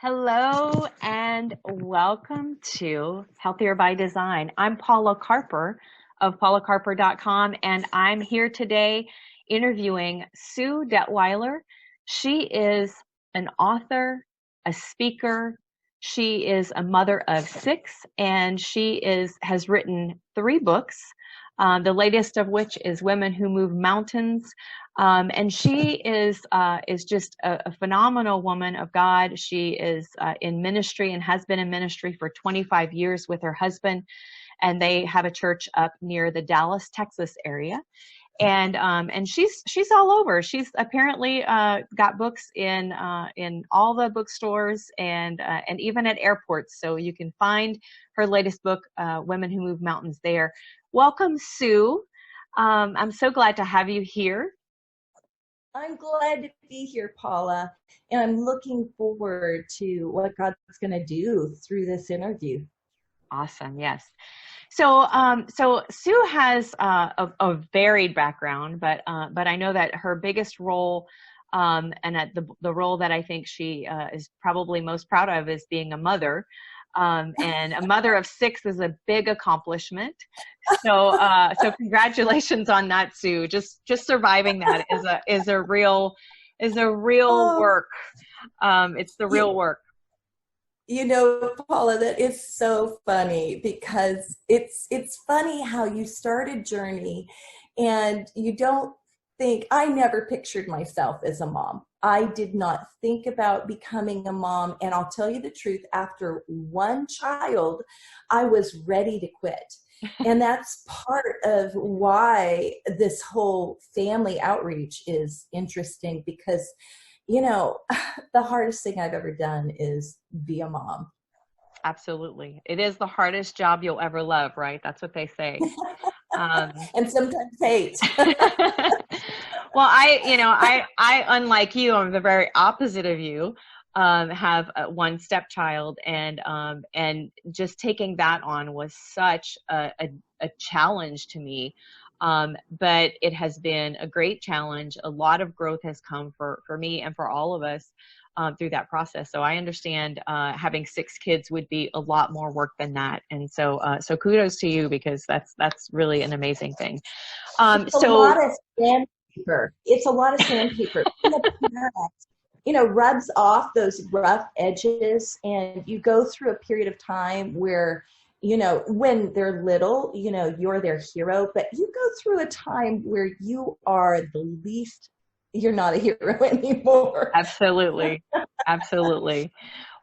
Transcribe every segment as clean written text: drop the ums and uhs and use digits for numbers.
Hello and welcome to Healthier by Design. I'm Paula Carper of paulacarper.com, and I'm here today interviewing Sue Detweiler. She is an author, a speaker. She is a mother of six, and has written three books. The latest of which is Women Who Move Mountains. And she is just a phenomenal woman of God. She is in ministry and has been in ministry for 25 years with her husband, and they have a church up near the Dallas, Texas area. And she's all over. She's apparently got books in all the bookstores and even at airports. So you can find her latest book, Women Who Move Mountains, there. Welcome, Sue. I'm so glad to have you here. I'm glad to be here, Paula, and I'm looking forward to what God's going to do through this interview. Awesome. Yes. So Sue has a varied background, but I know that her biggest role, and that the role that I think she is probably most proud of, is being a mother. And a mother of six is a big accomplishment. So congratulations on that, Sue. Just surviving that is a real work. It's the real work. You know, Paula, that is so funny because it's funny how you start a journey and you don't think. I never pictured myself as a mom. I did not think about becoming a mom. And I'll tell you the truth, after one child, I was ready to quit. And that's part of why this whole family outreach is interesting because, you know, the hardest thing I've ever done is be a mom. Absolutely. It is the hardest job you'll ever love, right? That's what they say. And sometimes hate. Well, I, unlike you, I'm the very opposite of you, have one stepchild, and just taking that on was such a challenge to me. But it has been a great challenge. A lot of growth has come for me and for all of us through that process. So I understand having six kids would be a lot more work than that. And so kudos to you, because that's really an amazing thing. It's a lot of sandpaper. It's a lot of sandpaper. Rubs off those rough edges, and you go through a period of time where, when they're little, you're their hero, but you go through a time where you are you're not a hero anymore. Absolutely. Absolutely.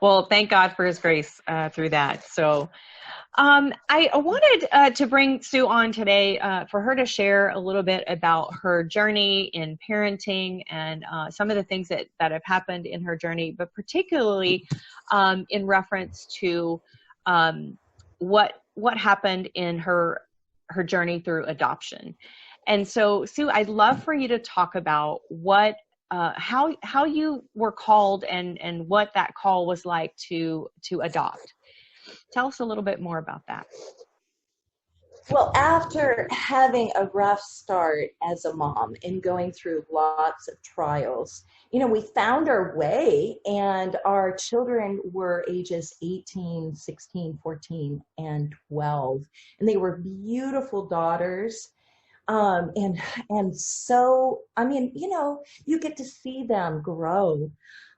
Well, thank God for his grace through that. So I wanted to bring Sue on today for her to share a little bit about her journey in parenting and some of the things that have happened in her journey, but particularly in reference to what happened in her journey through adoption. And so, Sue, I'd love for you to talk about how you were called and what that call was like to adopt. Tell us a little bit more about that. Well, after having a rough start as a mom and going through lots of trials, we found our way, and our children were ages 18, 16, 14, and 12. And they were beautiful daughters. And so, you get to see them grow.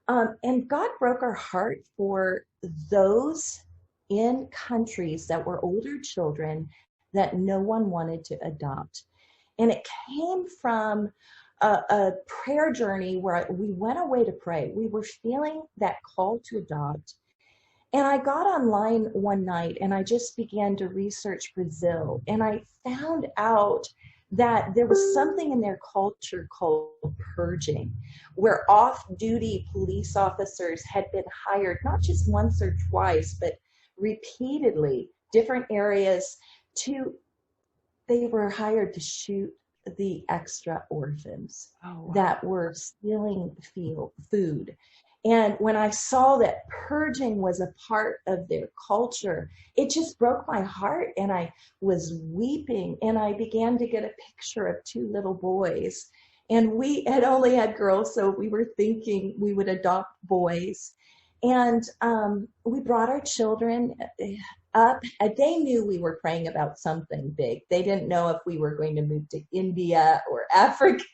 And God broke our heart for those in countries that were older children that no one wanted to adopt. And it came from a prayer journey where we went away to pray. We were feeling that call to adopt. And I got online one night and I just began to research Brazil. And I found out that there was something in their culture called purging, where off-duty police officers had been hired not just once or twice, but repeatedly, different areas, they were hired to shoot the extra orphans that were stealing food. And when I saw that purging was a part of their culture, it just broke my heart, and I was weeping, and I began to get a picture of two little boys. And we had only had girls, so we were thinking we would adopt boys. And we brought our children up. They knew we were praying about something big. They didn't know if we were going to move to India or Africa.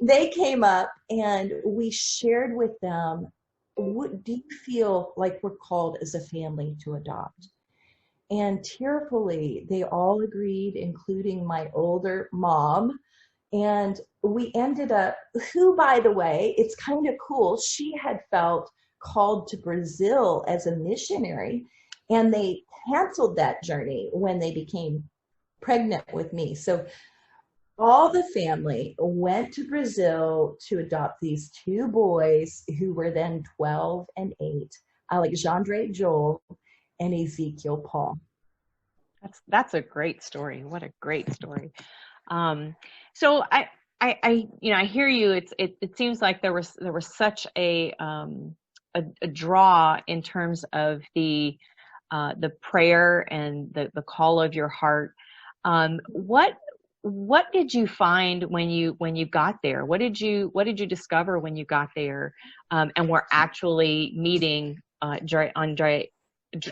They came up and we shared with them, what do you feel like we're called as a family to adopt? And tearfully, they all agreed, including my older mom. And we ended up, who, by the way, it's kind of cool, she had felt called to Brazil as a missionary, and they canceled that journey when they became pregnant with me. So all the family went to Brazil to adopt these two boys who were then 12 and 8, Alexandre Joel and Ezekiel Paul. That's a great story. What a great story. So I hear you. It seems like there was such a draw in terms of the prayer and the call of your heart. What did you find when you got there? What did you discover when you got there, and were actually meeting Andre? Is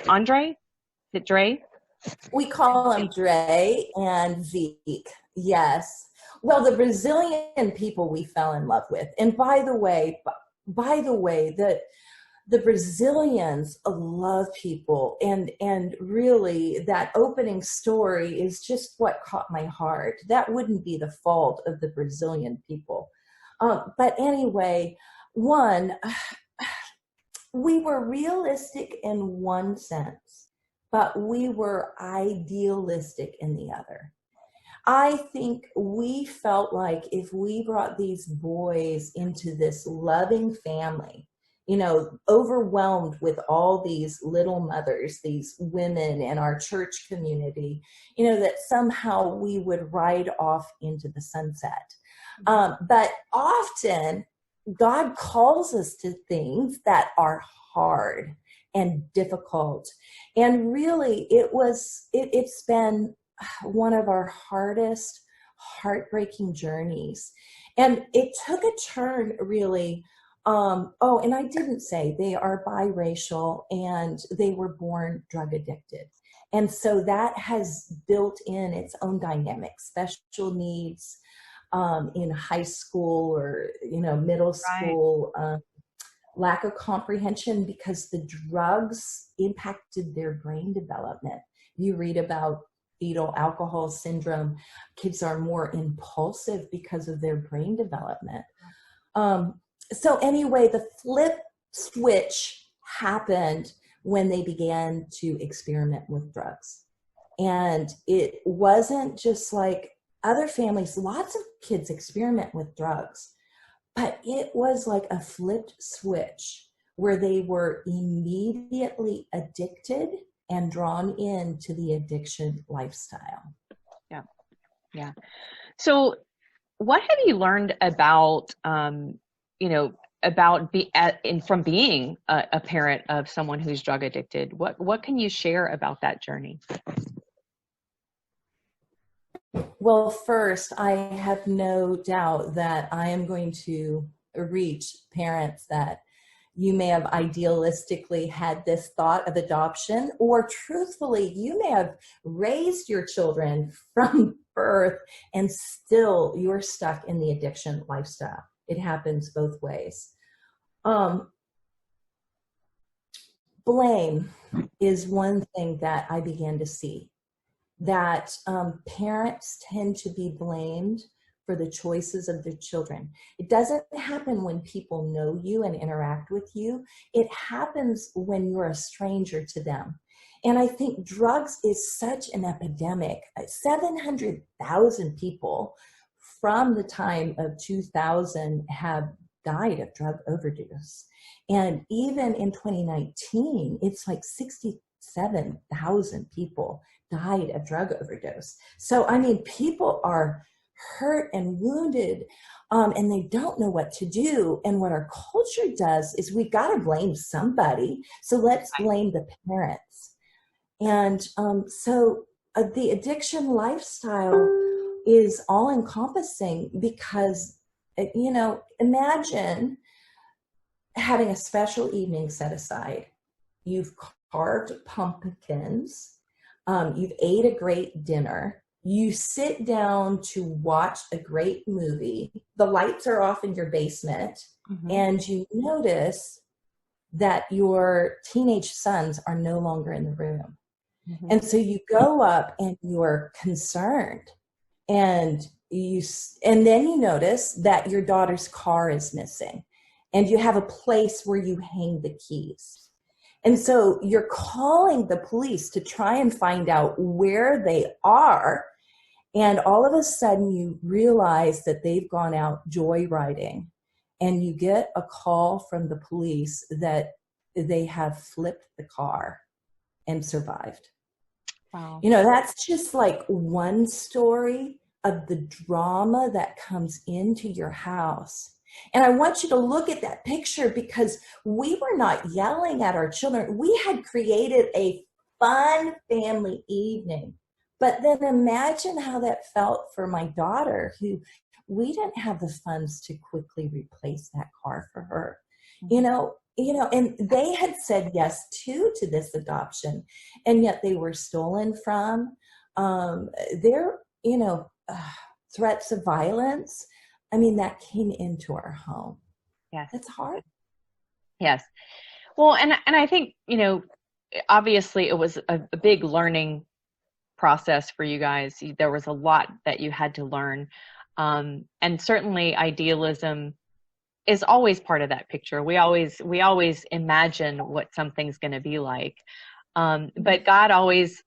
it Dre? We call him Dre and Zeke. Yes. Well, the Brazilian people we fell in love with. And by the way, the Brazilians love people, and really that opening story is just what caught my heart. That wouldn't be the fault of the Brazilian people. But anyway, we were realistic in one sense, but we were idealistic in the other. I think we felt like if we brought these boys into this loving family, overwhelmed with all these little mothers, these women in our church community, that somehow we would ride off into the sunset. But often God calls us to things that are hard and difficult. And really it's been one of our hardest, heartbreaking journeys. And it took a turn really. And I didn't say they are biracial and they were born drug addicted. And so that has built in its own dynamics, special needs in high school or, middle school, lack of comprehension because the drugs impacted their brain development. You read about fetal alcohol syndrome. Kids are more impulsive because of their brain development. So anyway, the flip switch happened when they began to experiment with drugs. And it wasn't just like other families, lots of kids experiment with drugs, but it was like a flipped switch where they were immediately addicted and drawn into the addiction lifestyle. Yeah. Yeah. So what have you learned about, from being a parent of someone who's drug addicted? What can you share about that journey? Well, first, I have no doubt that I am going to reach parents that you may have idealistically had this thought of adoption, or truthfully, you may have raised your children from birth and still you're stuck in the addiction lifestyle. It happens both ways. Blame is one thing that I began to see, that parents tend to be blamed for the choices of their children. It doesn't happen when people know you and interact with you. It happens when you're a stranger to them. And I think drugs is such an epidemic. 700,000 people from the time of 2000 have died of drug overdose. And even in 2019, it's like 67,000 people died of drug overdose. So, people are hurt and wounded, and they don't know what to do. And what our culture does is we got to blame somebody. So let's blame the parents. And so the addiction lifestyle is all encompassing because, imagine having a special evening set aside. You've carved pumpkins. You've ate a great dinner. You sit down to watch a great movie. The lights are off in your basement, Mm-hmm. and you notice that your teenage sons are no longer in the room. Mm-hmm. And so you go up and you're concerned, and and then you notice that your daughter's car is missing, and you have a place where you hang the keys. And so you're calling the police to try and find out where they are. And all of a sudden you realize that they've gone out joyriding, and you get a call from the police that they have flipped the car and survived. Wow. You know, that's just like one story of the drama that comes into your house. And I want you to look at that picture, because we were not yelling at our children. We had created a fun family evening. But then imagine how that felt for my daughter, who we didn't have the funds to quickly replace that car for her. And they had said yes to this adoption, and yet they were stolen from. Their, threats of violence, I mean, that came into our home. Yes. It's hard. Yes. Well, and I think, obviously it was a big learning process for you guys. There was a lot that you had to learn. And certainly idealism is always part of that picture. We always imagine what something's going to be like. But God always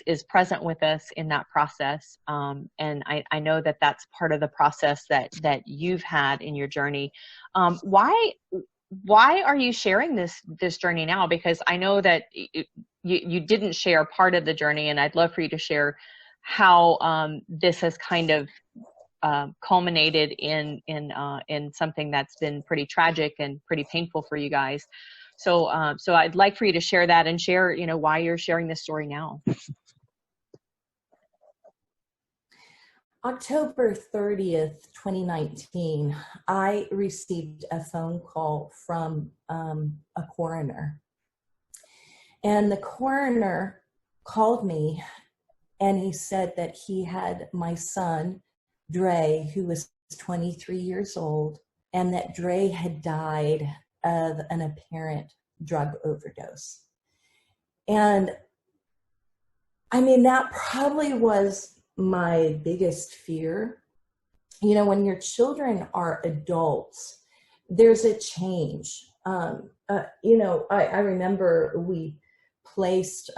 is present with us in that process. And I know that that's part of the process that you've had in your journey. Why are you sharing this journey now? Because I know that you didn't share part of the journey, and I'd love for you to share how this has kind of culminated in something that's been pretty tragic and pretty painful for you guys. So I'd like for you to share that, and share why you're sharing this story now. October 30th, 2019, I received a phone call from a coroner. And the coroner called me, and he said that he had my son, Dre, who was 23 years old, and that Dre had died of an apparent drug overdose. And I mean, that probably was my biggest fear. When your children are adults, there's a change. I remember we placed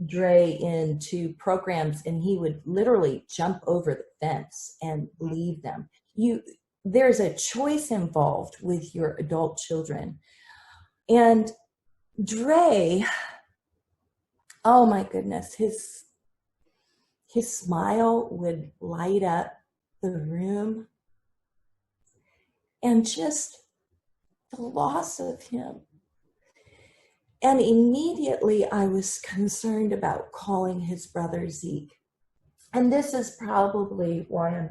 Dre into programs, and he would literally jump over the fence and leave them. There's a choice involved with your adult children. And Dre, oh my goodness, his smile would light up the room, and just the loss of him. And immediately I was concerned about calling his brother Zeke. And this is probably why I'm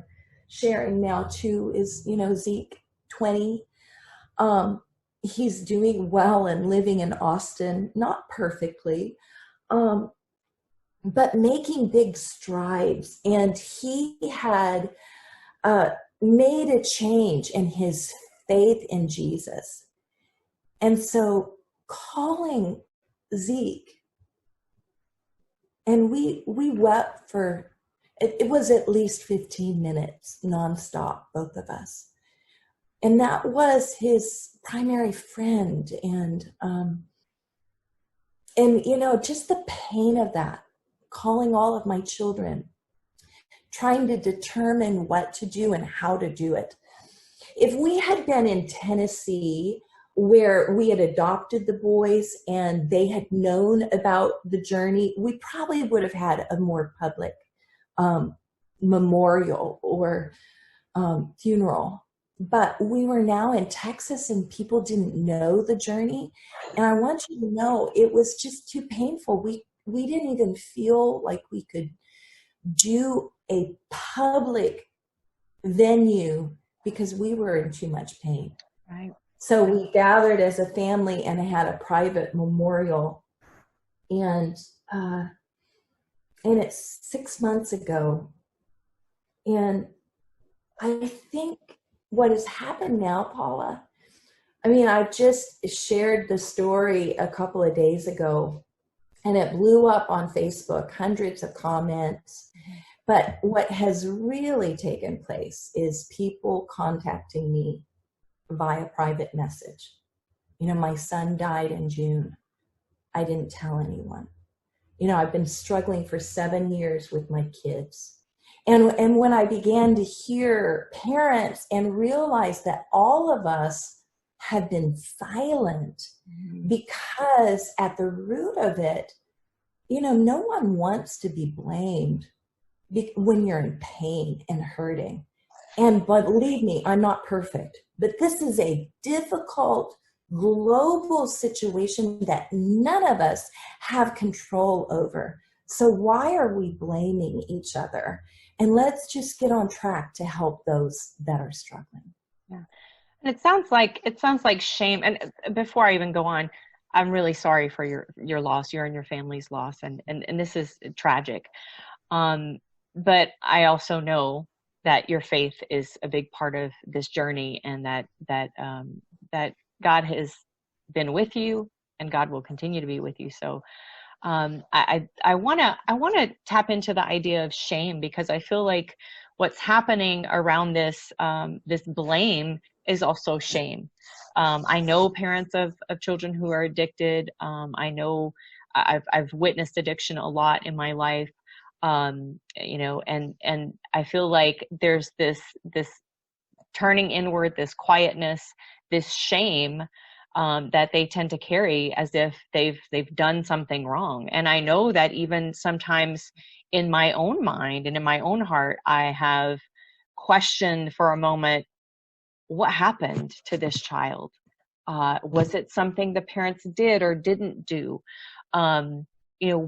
sharing now too, is, Zeke, 20, he's doing well and living in Austin, not perfectly, but making big strides. And he had made a change in his faith in Jesus. And so calling Zeke, and we wept for, it was at least 15 minutes nonstop, both of us. And that was his primary friend. And just the pain of that, calling all of my children, trying to determine what to do and how to do it. If we had been in Tennessee, where we had adopted the boys and they had known about the journey, we probably would have had a more public memorial or funeral. But we were now in Texas, and people didn't know the journey. And I want you to know, it was just too painful. We didn't even feel like we could do a public venue because we were in too much pain. Right. So we gathered as a family and had a private memorial. And uh, and it's 6 months ago. And I think what has happened now, Paula, I mean, I just shared the story a couple of days ago and it blew up on Facebook, hundreds of comments. But what has really taken place is people contacting me via private message. You know, my son died in June. I didn't tell anyone. You know, I've been struggling for 7 years with my kids. And when I began to hear parents and realize that all of us have been silent because at the root of it, you know, no one wants to be blamed when you're in pain and hurting. And believe me, I'm not perfect, but this is a difficult global situation that none of us have control over. So why are we blaming each other? And let's just get on track to help those that are struggling. Yeah. And it sounds like shame. And before I even go on, I'm really sorry for your loss, your and your family's loss, and this is tragic. But I also know that your faith is a big part of this journey, and that God has been with you, and God will continue to be with you. So I wanna tap into the idea of shame, because I feel like what's happening around this blame is also shame. I know parents of children who are addicted. I know I've witnessed addiction a lot in my life. You know, and I feel like there's this turning inward, this quietness, this shame that they tend to carry as if they've done something wrong. And I know that even sometimes in my own mind and in my own heart, I have questioned for a moment, what happened to this child? Was it something the parents did or didn't do? You know,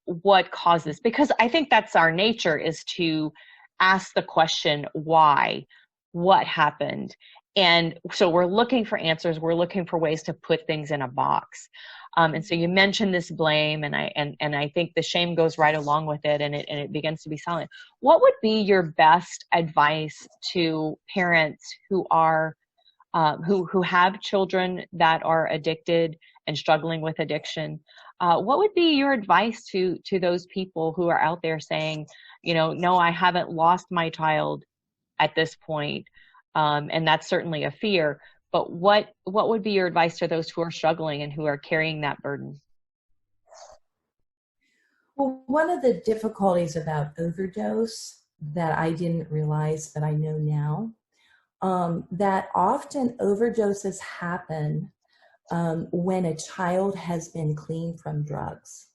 what caused this? Because I think that's our nature, is to ask the question, why? What happened? And so we're looking for answers. We're looking for ways to put things in a box. And so you mentioned this blame, and I think the shame goes right along with it, and it begins to be silent. What would be your best advice to parents who are who have children that are addicted and struggling with addiction? What would be your advice to those people who are out there saying, you know, no, I haven't lost my child at this point, and that's certainly a fear. But what would be your advice to those who are struggling and who are carrying that burden? Well, one of the difficulties about overdose that I didn't realize, but I know now, that often overdoses happen when a child has been clean from drugs.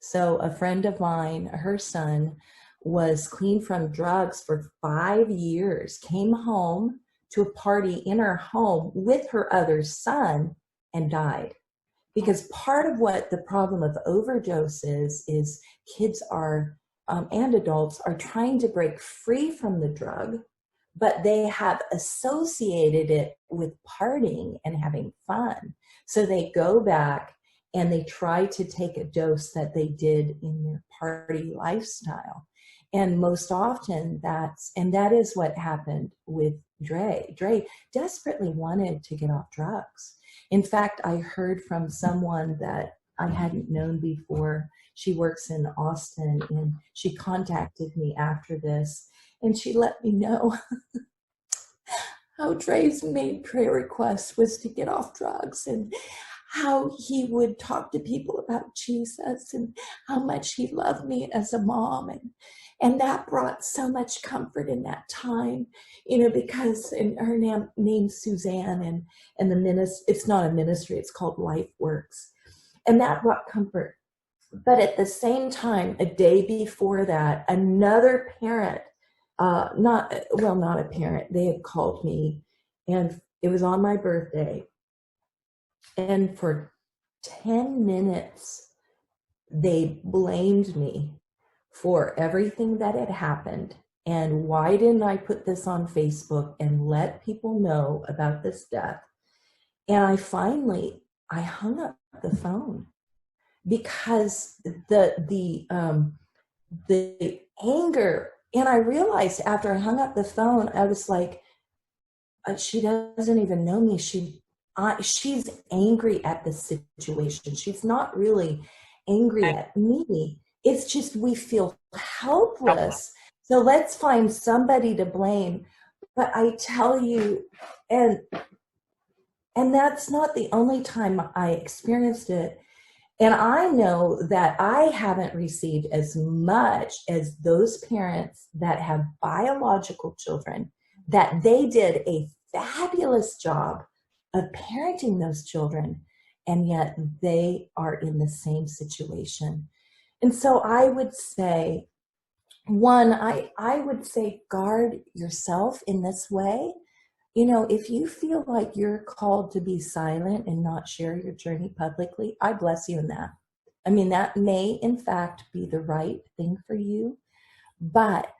So a friend of mine, her son was clean from drugs for 5 years, came home to a party in her home with her other son and died. Because part of what the problem of overdose is kids are, and adults are trying to break free from the drug, but they have associated it with partying and having fun. So they go back and they try to take a dose that they did in their party lifestyle. And most often that is what happened with Dre. Dre desperately wanted to get off drugs. In fact, I heard from someone that I hadn't known before. She works in Austin, and she contacted me after this, and she let me know how Dre's main prayer request was to get off drugs, and how he would talk to people about Jesus, and how much he loved me as a mom. And that brought so much comfort in that time, you know, because her name's Suzanne, and it's not a ministry, it's called Life Works. And that brought comfort. But at the same time, a day before that, another parent, not a parent, they had called me, and it was on my birthday. And for 10 minutes, they blamed me for everything that had happened. And why didn't I put this on Facebook and let people know about this death? And I hung up the phone because the anger, and I realized after I hung up the phone, I was like, she doesn't even know me. She's angry at the situation. She's not really angry Okay. at me. It's just we feel Helpless. helpless. So let's find somebody to blame. But I tell you, and and that's not the only time I experienced it. And I know that I haven't received as much as those parents that have biological children, that they did a fabulous job of parenting those children, and yet they are in the same situation. And so I would say, one, I would say guard yourself in this way. If you feel like you're called to be silent and not share your journey publicly, I bless you in that. I mean, that may in fact be the right thing for you, but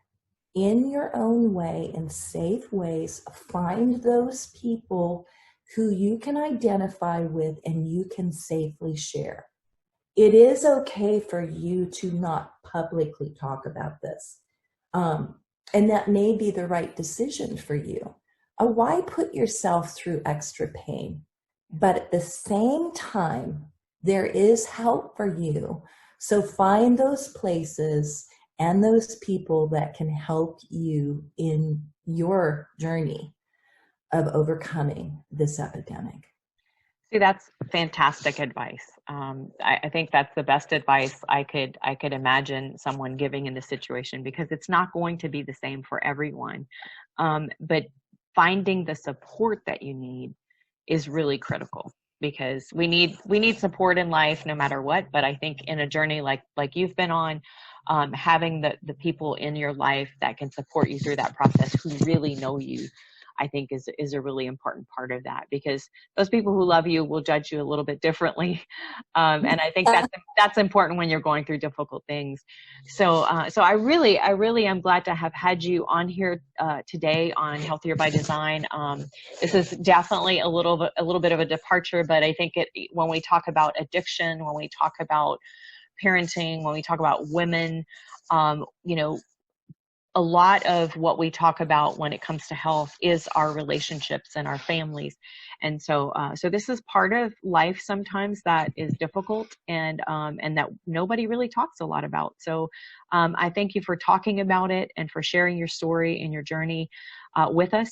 in your own way, in safe ways, find those people who you can identify with and you can safely share. It is okay for you to not publicly talk about this. Um, and that may be the right decision for you. Why put yourself through extra pain? But at the same time, there is help for you. So find those places and those people that can help you in your journey of overcoming this epidemic. See, that's fantastic advice. I think that's the best advice I could imagine someone giving in this situation, because it's not going to be the same for everyone. But finding the support that you need is really critical, because we need support in life no matter what. But I think in a journey like you've been on, having the people in your life that can support you through that process, who really know you, I think is a really important part of that, because those people who love you will judge you a little bit differently. And I think that's important when you're going through difficult things. So I really am glad to have had you on here today on Healthier by Design. This is definitely a little bit of a departure, but I think when we talk about addiction, when we talk about parenting, when we talk about women, you know, a lot of what we talk about when it comes to health is our relationships and our families. And so this is part of life sometimes that is difficult, and that nobody really talks a lot about. So I thank you for talking about it and for sharing your story and your journey with us.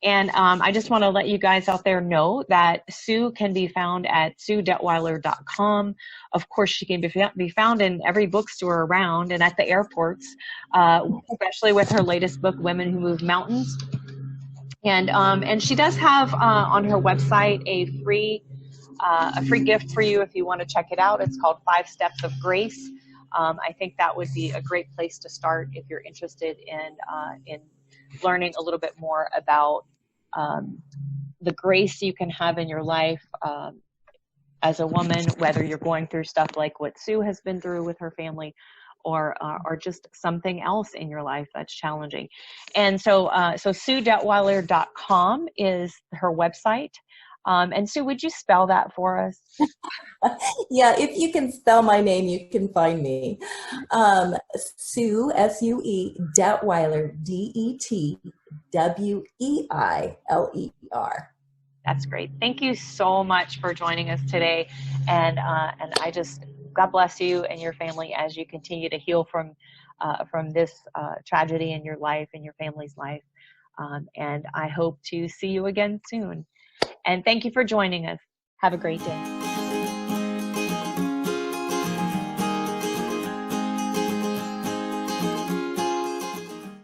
And I just want to let you guys out there know that Sue can be found at SueDetweiler.com. Of course, she can be found in every bookstore around and at the airports, especially with her latest book, Women Who Move Mountains. And she does have on her website a free gift for you if you want to check it out. It's called 5 Steps of Grace. I think that would be a great place to start if you're interested in learning a little bit more about the grace you can have in your life as a woman, whether you're going through stuff like what Sue has been through with her family, or just something else in your life that's challenging. And so SueDetweiler.com is her website. And Sue, would you spell that for us? Yeah, if you can spell my name, you can find me. Sue, Sue, Detweiler, Detweiler. That's great. Thank you so much for joining us today. And I just, God bless you and your family as you continue to heal from this tragedy in your life and your family's life. And I hope to see you again soon. And thank you for joining us. Have a great day.